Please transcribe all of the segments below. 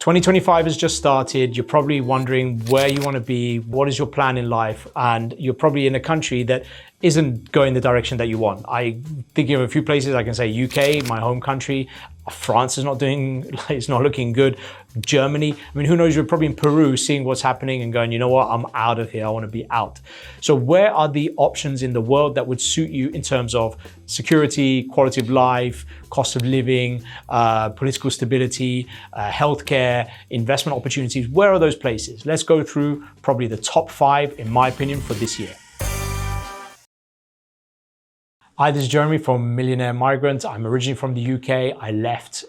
2025 has just started. You're probably wondering where you want to be, what is your plan in life, and you're probably in a country that isn't going the direction that you want. I think of a few places. I can say UK, my home country. France is it's not looking good. Germany, I mean, who knows, you're probably in Peru seeing what's happening and going, you know what, I'm out of here, I want to be out. So where are the options in the world that would suit you in terms of security, quality of life, cost of living, political stability, healthcare, investment opportunities? Where are those places? Let's go through probably the top 5, in my opinion, for this year. Hi, this is Jeremy from Millionaire Migrant. I'm originally from the UK. I left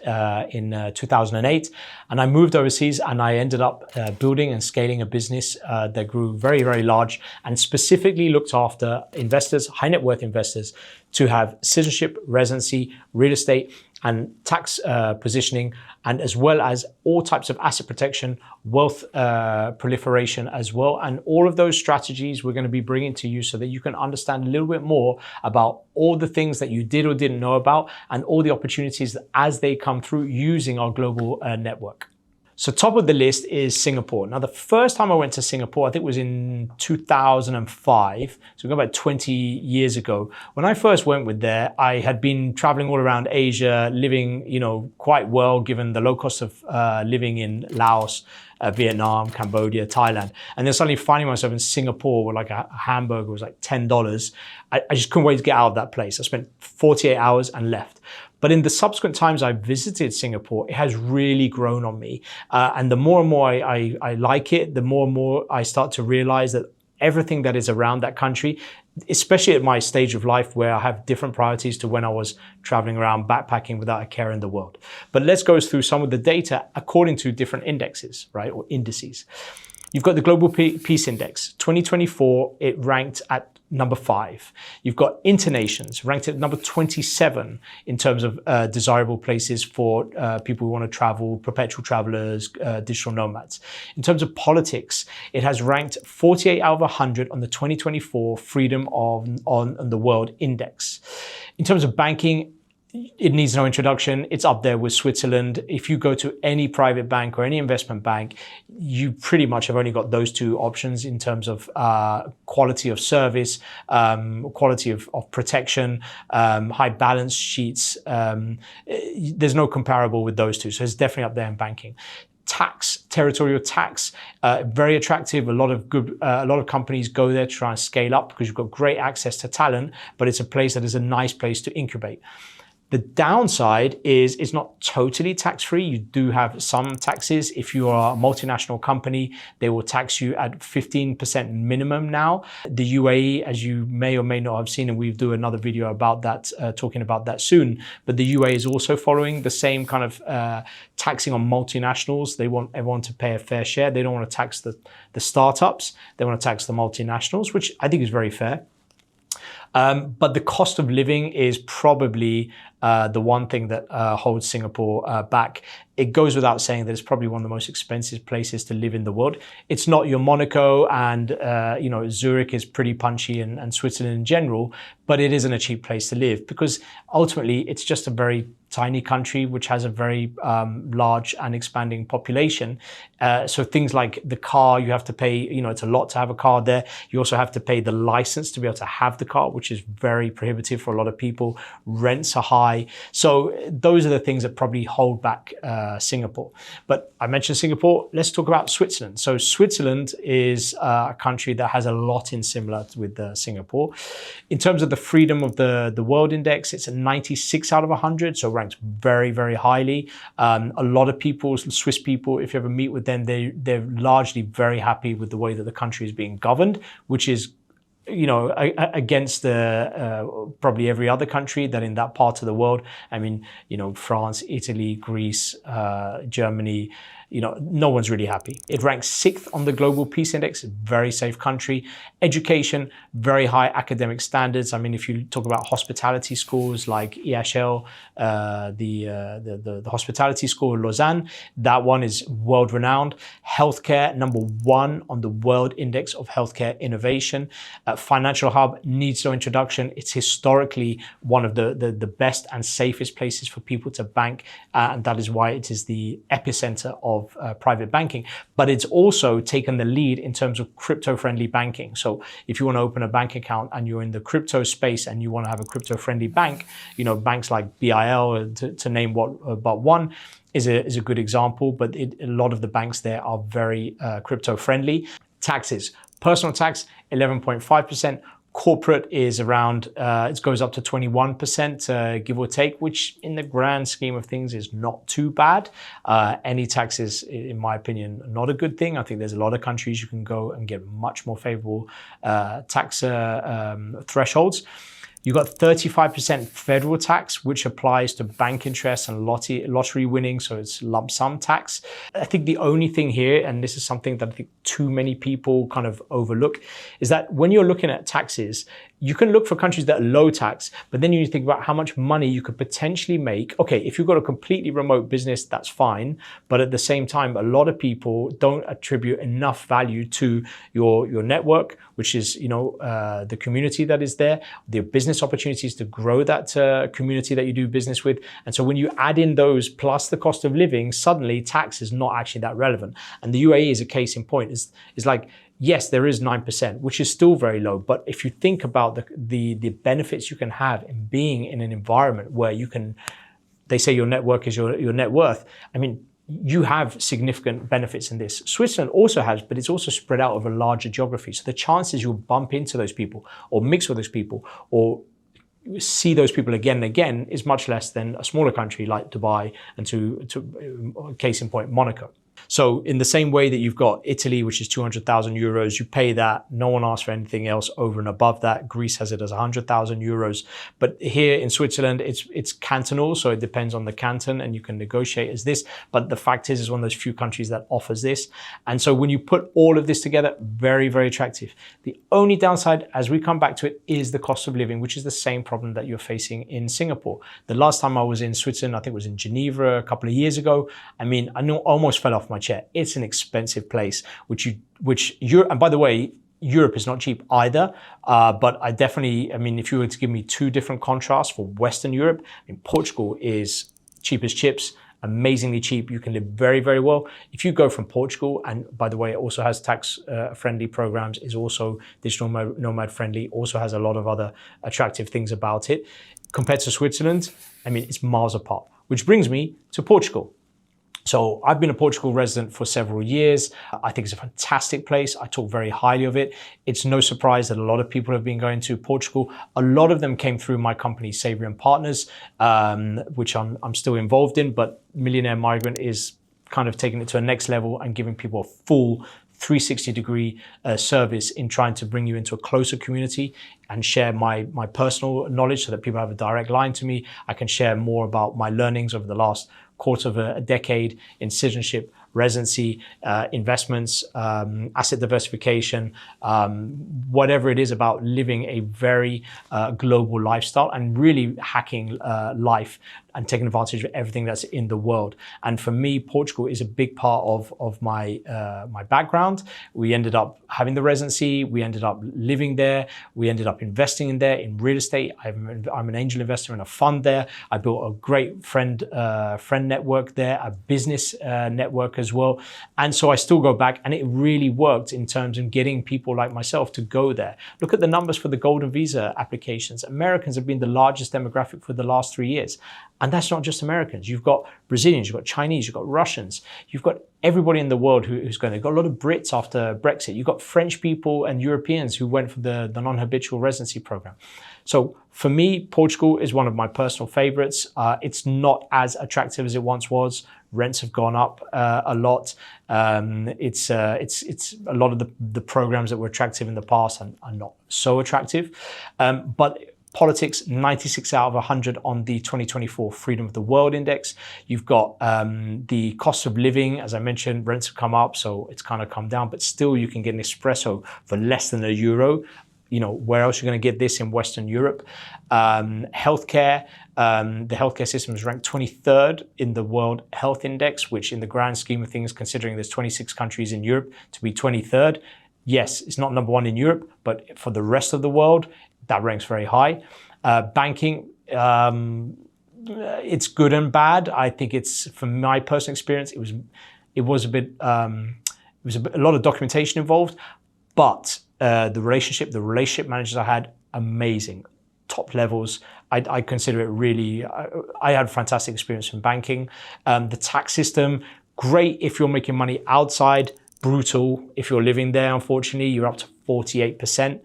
in 2008 and I moved overseas, and I ended up building and scaling a business that grew very, very large and specifically looked after investors, high net worth investors, to have citizenship, residency, real estate, and tax positioning, and as well as all types of asset protection, wealth proliferation as well. And all of those strategies we're going to be bringing to you so that you can understand a little bit more about all the things that you did or didn't know about, and all the opportunities as they come through using our global network. So top of the list is Singapore. Now, the first time I went to Singapore, I think, was in 2005. So we go back 20 years ago. When I first went with there, I had been traveling all around Asia, living, quite well, given the low cost of living in Laos, Vietnam, Cambodia, Thailand. And then suddenly finding myself in Singapore where like a hamburger was like $10. I just couldn't wait to get out of that place. I spent 48 hours and left. But in the subsequent times I visited Singapore, it has really grown on me. And the more and more I like it, the more and more I start to realize that everything that is around that country, especially at my stage of life where I have different priorities to when I was traveling around backpacking without a care in the world. But let's go through some of the data according to different indexes, right, or indices. You've got the Global Peace Index. 2024, it ranked at number 5. You've got Internations ranked at number 27 in terms of desirable places for people who want to travel, perpetual travelers, digital nomads. In terms of politics, it has ranked 48 out of 100 on the 2024 Freedom on the World Index. In terms of banking, it needs no introduction. It's up there with Switzerland. If you go to any private bank or any investment bank, you pretty much have only got those two options in terms of quality of service, quality of protection, high balance sheets. There's no comparable with those two. So it's definitely up there in banking. Tax, territorial tax, very attractive. A lot of companies go there to try and scale up because you've got great access to talent, but it's a place that is a nice place to incubate. The downside is it's not totally tax-free. You do have some taxes. If you are a multinational company, they will tax you at 15% minimum now. The UAE, as you may or may not have seen, and we'll do another video about that, talking about that soon, but the UAE is also following the same kind of taxing on multinationals. They want everyone to pay a fair share. They don't want to tax the startups. They want to tax the multinationals, which I think is very fair. But the cost of living is probably the one thing that holds Singapore back. It goes without saying that it's probably one of the most expensive places to live in the world. It's not your Monaco, and Zurich is pretty punchy, and Switzerland in general, but it isn't a cheap place to live because ultimately it's just a very tiny country which has a very large and expanding population. So things like the car, you have to pay, it's a lot to have a car there. You also have to pay the license to be able to have the car, which is very prohibitive for a lot of people. Rents are high. So those are the things that probably hold back Singapore. But I mentioned Singapore, let's talk about Switzerland. So Switzerland is a country that has a lot in similar with Singapore. In terms of the Freedom of the World Index, it's a 96 out of 100, so ranked very, very highly. A lot of people, Swiss people, if you ever meet with them, they're largely very happy with the way that the country is being governed, which is against probably every other country that in that part of the world. I mean, France, Italy, Greece, Germany, no one's really happy. It ranks 6th on the Global Peace Index, very safe country. Education, very high academic standards. I mean, if you talk about hospitality schools like EHL, the hospitality school in Lausanne, that one is world renowned. Healthcare, number 1 on the World Index of Healthcare Innovation. Financial hub needs no introduction. It's historically one of the best and safest places for people to bank, and that is why it is the epicenter of of private banking, but it's also taken the lead in terms of crypto-friendly banking. So if you want to open a bank account and you're in the crypto space and you want to have a crypto-friendly bank, banks like BIL, to name but one, is a good example, but a lot of the banks there are very crypto-friendly. Taxes. Personal tax, 11.5%. Corporate is around, it goes up to 21%, give or take, which in the grand scheme of things is not too bad. Any taxes, in my opinion, not a good thing. I think there's a lot of countries you can go and get much more favorable tax thresholds. You've got 35% federal tax, which applies to bank interest and lottery winnings, so it's lump sum tax. I think the only thing here, and this is something that I think too many people kind of overlook, is that when you're looking at taxes, you can look for countries that are low tax, but then you think about how much money you could potentially make. Okay, if you've got a completely remote business, that's fine. But at the same time, a lot of people don't attribute enough value to your network, which is, the community that is there, the business opportunities to grow that community that you do business with. And so when you add in those plus the cost of living, suddenly tax is not actually that relevant. And the UAE is a case in point. It's like, yes, there is 9%, which is still very low. But if you think about the benefits you can have in being in an environment where they say your network is your net worth. I mean, you have significant benefits in this. Switzerland also has, but it's also spread out over larger geography. So the chances you'll bump into those people or mix with those people or see those people again and again is much less than a smaller country like Dubai and to case in point, Monaco. So in the same way that you've got Italy, which is 200,000 euros, you pay that. No one asks for anything else over and above that. Greece has it as 100,000 euros. But here in Switzerland, it's cantonal. So it depends on the canton and you can negotiate as this. But the fact is, it's one of those few countries that offers this. And so when you put all of this together, very, very attractive. The only downside, as we come back to it, is the cost of living, which is the same problem that you're facing in Singapore. The last time I was in Switzerland, I think it was in Geneva a couple of years ago. I mean, I almost fell off my chair. It's an expensive place, and by the way, Europe is not cheap either. But if you were to give me two different contrasts for Western Europe, Portugal is cheap as chips, amazingly cheap. You can live very, very well. If you go from Portugal, and by the way, it also has tax friendly programs, is also digital nomad friendly, also has a lot of other attractive things about it. Compared to Switzerland, it's miles apart, which brings me to Portugal. So I've been a Portugal resident for several years. I think it's a fantastic place. I talk very highly of it. It's no surprise that a lot of people have been going to Portugal. A lot of them came through my company, Savory and Partners, which I'm still involved in, but Millionaire Migrant is kind of taking it to a next level and giving people a full 360-degree service in trying to bring you into a closer community and share my personal knowledge so that people have a direct line to me. I can share more about my learnings over the last quarter of a decade in citizenship, residency, investments, asset diversification, whatever it is about living a very global lifestyle and really hacking life and taking advantage of everything that's in the world. And for me, Portugal is a big part of my background. We ended up having the residency. We ended up living there. We ended up investing in there in real estate. I'm an angel investor in a fund there. I built a great friend network there, a business network as well. And so I still go back, and it really worked in terms of getting people like myself to go there. Look at the numbers for the golden visa applications. Americans have been the largest demographic for the last 3 years. And that's not just Americans. You've got Brazilians, you've got Chinese, you've got Russians, you've got everybody in the world who's going. You've got a lot of Brits after Brexit. You've got French people and Europeans who went for the non-habitual residency program. So for me, Portugal is one of my personal favorites. It's not as attractive as it once was. Rents have gone up a lot. It's a lot of the programs that were attractive in the past are not so attractive. But politics, 96 out of 100 on the 2024 Freedom of the World Index. You've got the cost of living, as I mentioned, rents have come up, so it's kind of come down, but still you can get an espresso for less than €1. Where else are you going to get this in Western Europe? Healthcare, the healthcare system is ranked 23rd in the World Health Index, which in the grand scheme of things, considering there's 26 countries in Europe, to be 23rd, yes, it's not number one in Europe, but for the rest of the world, that ranks very high. Banking, it's good and bad. I think from my personal experience, It was a lot of documentation involved, but the relationship managers I had, amazing, top levels. I consider it really, I had a fantastic experience in banking. The tax system, great if you're making money outside, brutal if you're living there, unfortunately, you're up to 48%.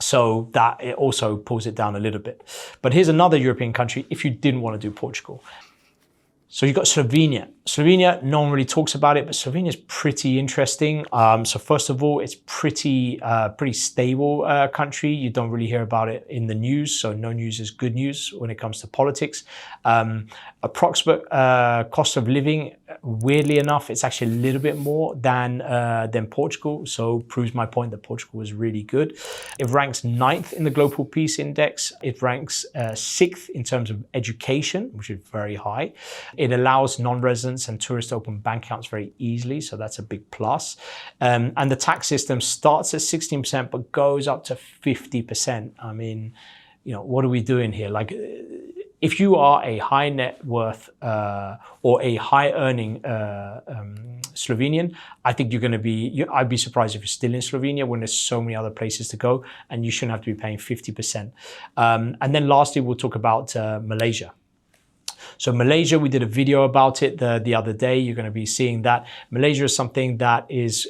So that it also pulls it down a little bit. But here's another European country if you didn't want to do Portugal. So you've got Slovenia. Slovenia, no one really talks about it, but Slovenia is pretty interesting. So first of all, it's pretty stable country. You don't really hear about it in the news. So no news is good news when it comes to politics. Approximate cost of living, weirdly enough, it's actually a little bit more than Portugal. So proves my point that Portugal was really good. It ranks 9th in the Global Peace Index. It ranks 6th in terms of education, which is very high. It allows non-residents and tourists to open bank accounts very easily, so that's a big plus. And the tax system starts at 16% but goes up to 50%. I mean, what are we doing here? Like, if you are a high net worth or a high earning Slovenian, I think you're going to be, I'd be surprised if you're still in Slovenia when there's so many other places to go, and you shouldn't have to be paying 50%. And then lastly, we'll talk about Malaysia. So Malaysia, we did a video about it the other day. You're going to be seeing that. Malaysia is something that is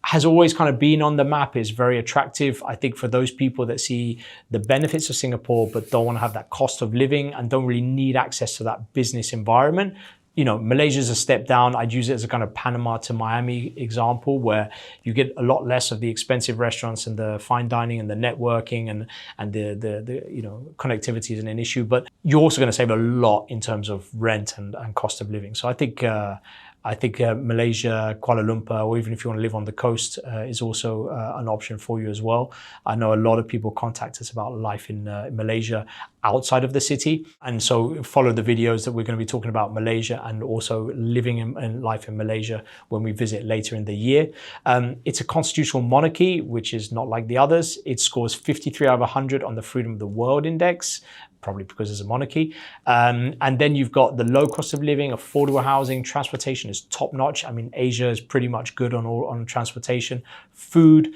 has always kind of been on the map, is very attractive. I think for those people that see the benefits of Singapore but don't want to have that cost of living and don't really need access to that business environment, Malaysia is a step down. I'd use it as a kind of Panama to Miami example, where you get a lot less of the expensive restaurants and the fine dining and the networking and the connectivity isn't an issue, but you're also going to save a lot in terms of rent and cost of living. So I think Malaysia, Kuala Lumpur, or even if you want to live on the coast, is also an option for you as well. I know a lot of people contact us about life in Malaysia outside of the city. And so follow the videos that we're going to be talking about Malaysia and also living in life in Malaysia when we visit later in the year. It's a constitutional monarchy, which is not like the others. It scores 53 out of 100 on the Freedom of the World Index, probably because it's a monarchy. And then you've got the low cost of living, affordable housing, transportation is top notch. I mean, Asia is pretty much good on transportation. Food,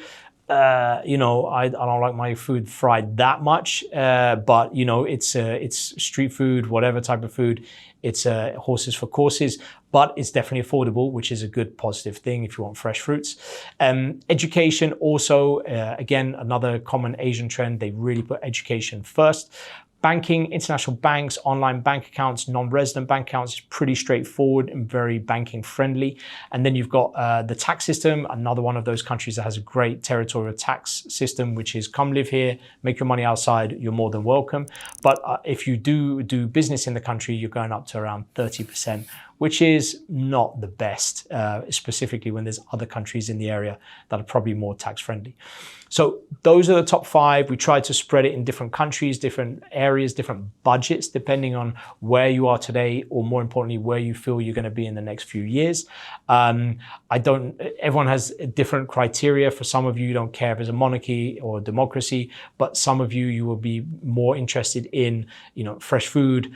I don't like my food fried that much, but it's street food, whatever type of food. It's horses for courses, but it's definitely affordable, which is a good positive thing if you want fresh fruits. Education also, again, another common Asian trend. They really put education first. Banking, international banks, online bank accounts, non-resident bank accounts is pretty straightforward and very banking friendly. And then you've got the tax system, another one of those countries that has a great territorial tax system, which is come live here, make your money outside, you're more than welcome. But if you do business in the country, you're going up to around 30%, which is not the best, specifically when there's other countries in the area that are probably more tax friendly. So those are the top 5. We tried to spread it in different countries, different areas, different budgets, depending on where you are today, or more importantly, where you feel you're going to be in the next few years. Everyone has different criteria. For some of you don't care if it's a monarchy or a democracy, but some of you will be more interested in, fresh food.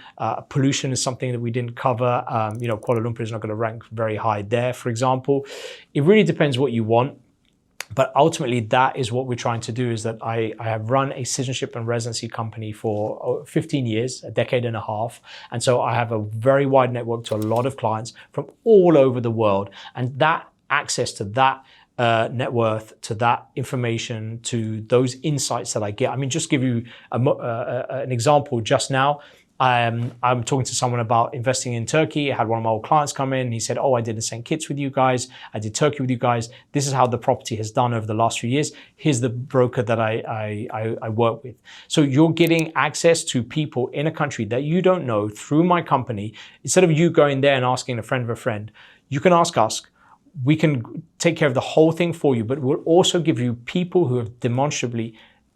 Pollution is something that we didn't cover. Kuala Lumpur is not going to rank very high there, for example. It really depends what you want. But ultimately, that is what we're trying to do, is that I have run a citizenship and residency company for 15 years, a decade and a half. And so I have a very wide network to a lot of clients from all over the world. And that access to that net worth, to that information, to those insights that I get. I mean, just give you an example just now. I'm talking to someone about investing in Turkey. I had one of my old clients come in. He said, I did the St. Kitts with you guys. I did Turkey with you guys. This is how the property has done over the last few years. Here's the broker that I work with. So you're getting access to people in a country that you don't know through my company. Instead of you going there and asking a friend of a friend, you can ask us. We can take care of the whole thing for you, but we'll also give you people who have demonstrably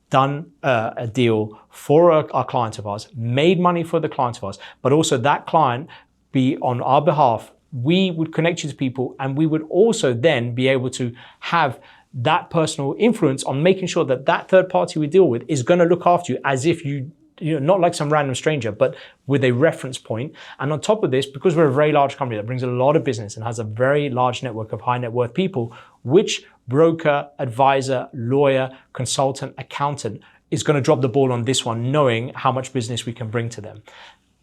done a deal for a client of ours, made money for the client of ours, but also that client be on our behalf. We would connect you to people, and we would also then be able to have that personal influence on making sure that that third party we deal with is going to look after you as if you not like some random stranger, but with a reference point. And on top of this, because we're a very large company that brings a lot of business and has a very large network of high net worth people, which broker, advisor, lawyer, consultant, accountant is going to drop the ball on this one, knowing how much business we can bring to them?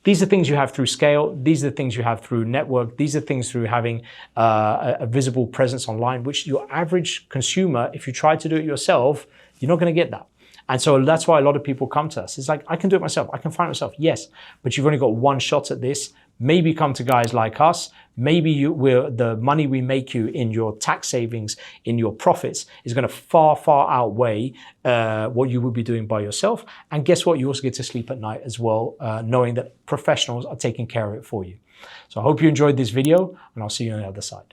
These are things you have through scale. These are things you have through network. These are things through having a visible presence online, which your average consumer, if you try to do it yourself, you're not going to get that. And so that's why a lot of people come to us. It's like, I can do it myself. I can find it myself. Yes, but you've only got one shot at this. Maybe come to guys like us. Maybe the money we make you in your tax savings, in your profits, is going to far, far outweigh what you would be doing by yourself. And guess what? You also get to sleep at night as well, knowing that professionals are taking care of it for you. So I hope you enjoyed this video, and I'll see you on the other side.